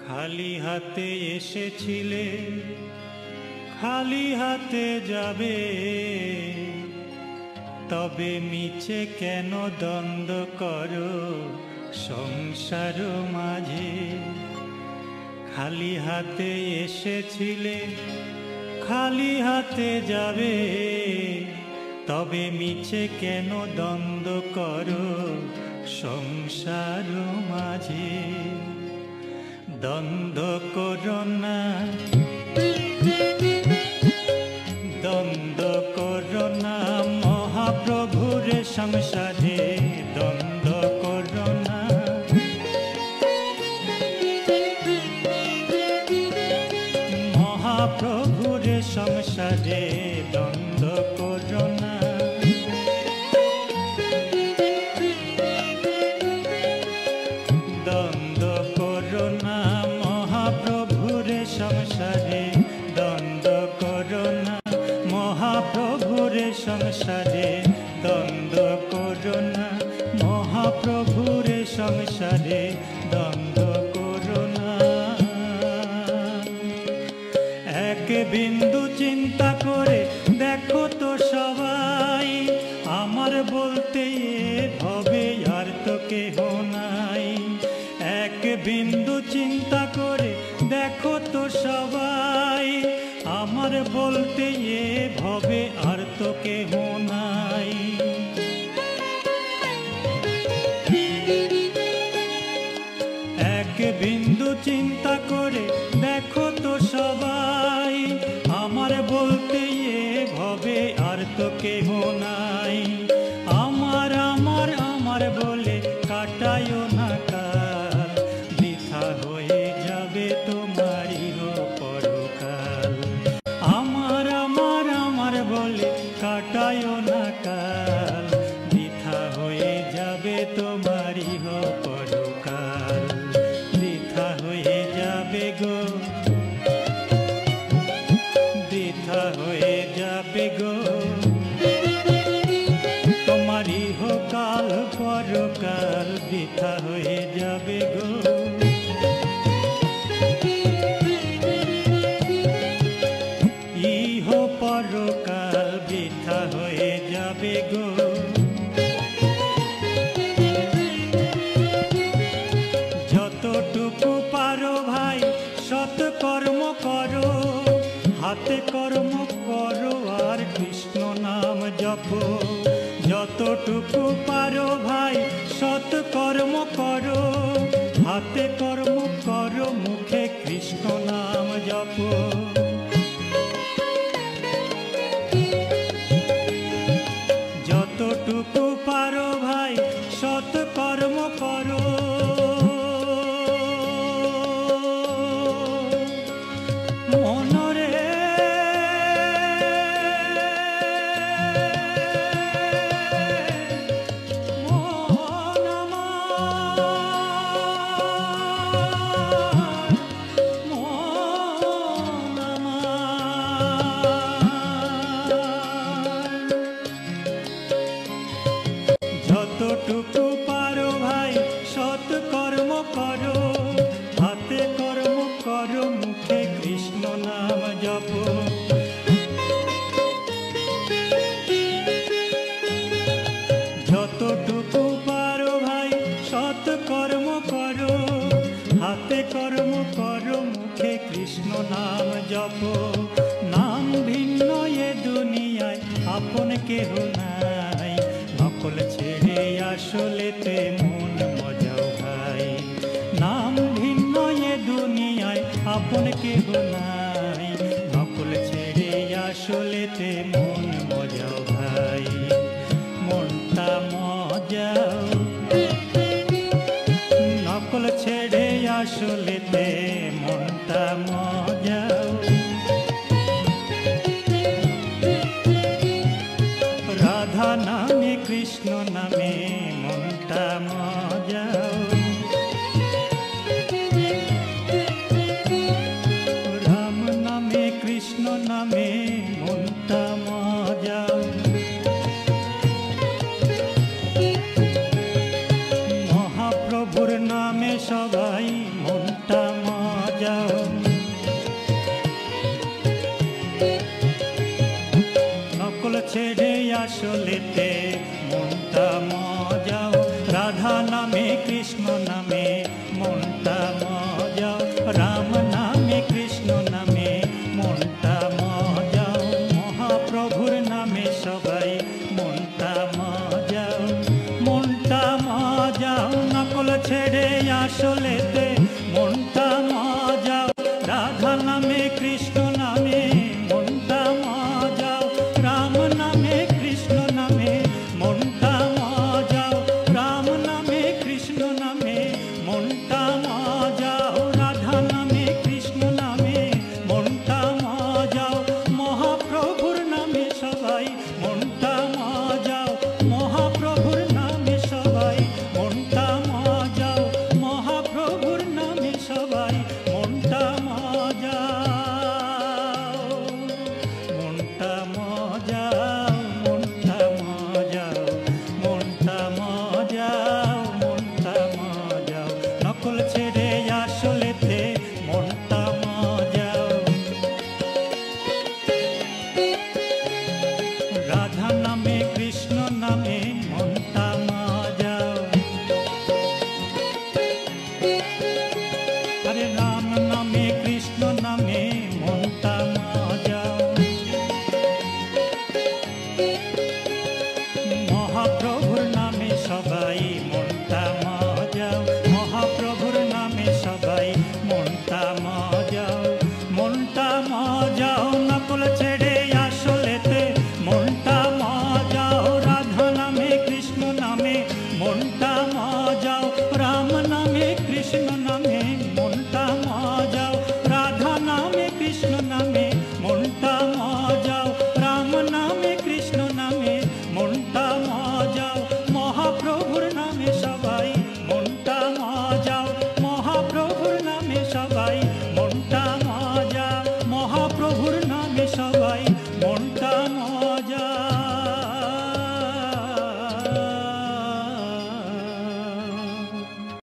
খালি হাতে এসেছিলে, খালি হাতে যাবে, তবে মিছে কেন দ্বন্দ্ব করো সংসার মাঝে। খালি হাতে এসেছিলে, খালি হাতে যাবে, তবে মিছে কেন দ্বন্দ্ব করো সংসার মাঝে। দ্বন্দ্ব করো না, দ্বন্দ্ব করো না মহাপ্রভুর সংসারে, দ্বন্দ্ব করো না। মহাপ্রভুর সংসারে দ্বন্দ্ব করো না। দ্বন্দ্ব করো না মহাপ্রভুর সংসারে, দ্বন্দ্ব করো না মহাপ্রভুর সংসারে, দ্বন্দ্ব করো না মহাপ্রভুর সংসারে, দ্বন্দ্ব করো না। এক বিন্দু চিন্তা করে দেখো তো সবাই, আমার বলতে হবে আর তো কেহ নাই। এক বিন্দু চিন্তা করে দেখো তো সবাই, আমার বলতে হবে আর তো কেহ নাই। এক বিন্দু চিন্তা করে দেখো তো সবাই, আমার বলতে হবে আর তো কেহ নাই। আমার আমার আমার বলে কাটায়ও না কাল, বৃথা হয়ে যাবে তোমারই পরকাল। আমার আমার আমার বলে কাটায়ও না কাল, বৃথা হয়ে যাবে তোমারই পরকাল। বৃথা হয়ে যাবে গো, বৃথা হয়ে যাবে গো তোমারই কাল পরকাল, বৃথা হয়ে যাবে গো। ইহ পরকাল বৃথা হয়ে যাবে গো। যতটুকু পারো ভাই সৎকর্ম করো, হাতে কর্ম করো আর কৃষ্ণ নাম জপো। যতটুকু পারো ভাই সৎকর্ম করো, হাতে কর্ম করো, মুখে কৃষ্ণ নাম জপো। যতটুকু পারো ভাই সৎকর্ম করো, মনরে মন আমার, মন আমার। যতটুকু পারো ভাই সৎকর্ম করো, হাতে কর্ম করো, মুখে কৃষ্ণ নাম জপো। যতটুকু পারো ভাই সৎকর্ম করো, হাতে কর্ম করো, মুখে কৃষ্ণ নাম জপো। নাম ভিন্ন এ দুনিয়ায় আপন কেহ নাই, নকল ছেড়ে আসলেতে মন মজাও ভাই। নাম ভিন্ন এ দুনিয়ায় আপন কেহ নাই, নকল ছেড়ে আসলেতে মন মজাও ভাই। মনটা মজাও, নকল ছেড়ে আসলেতে মনটা মজাও। রাধা নামে কৃষ্ণ নামে মনটা মজাও, নামে কৃষ্ণ নামে মনটা মজাও, রাম নামে কৃষ্ণ নামে মনটা মজাও, মহাপ্রভুর নামে সবাই মনটা মজাও, মনটা মজাও, নকল ছেড়ে আসলেতে মনটা মজাও, রাধা নামে কৃষ্ণ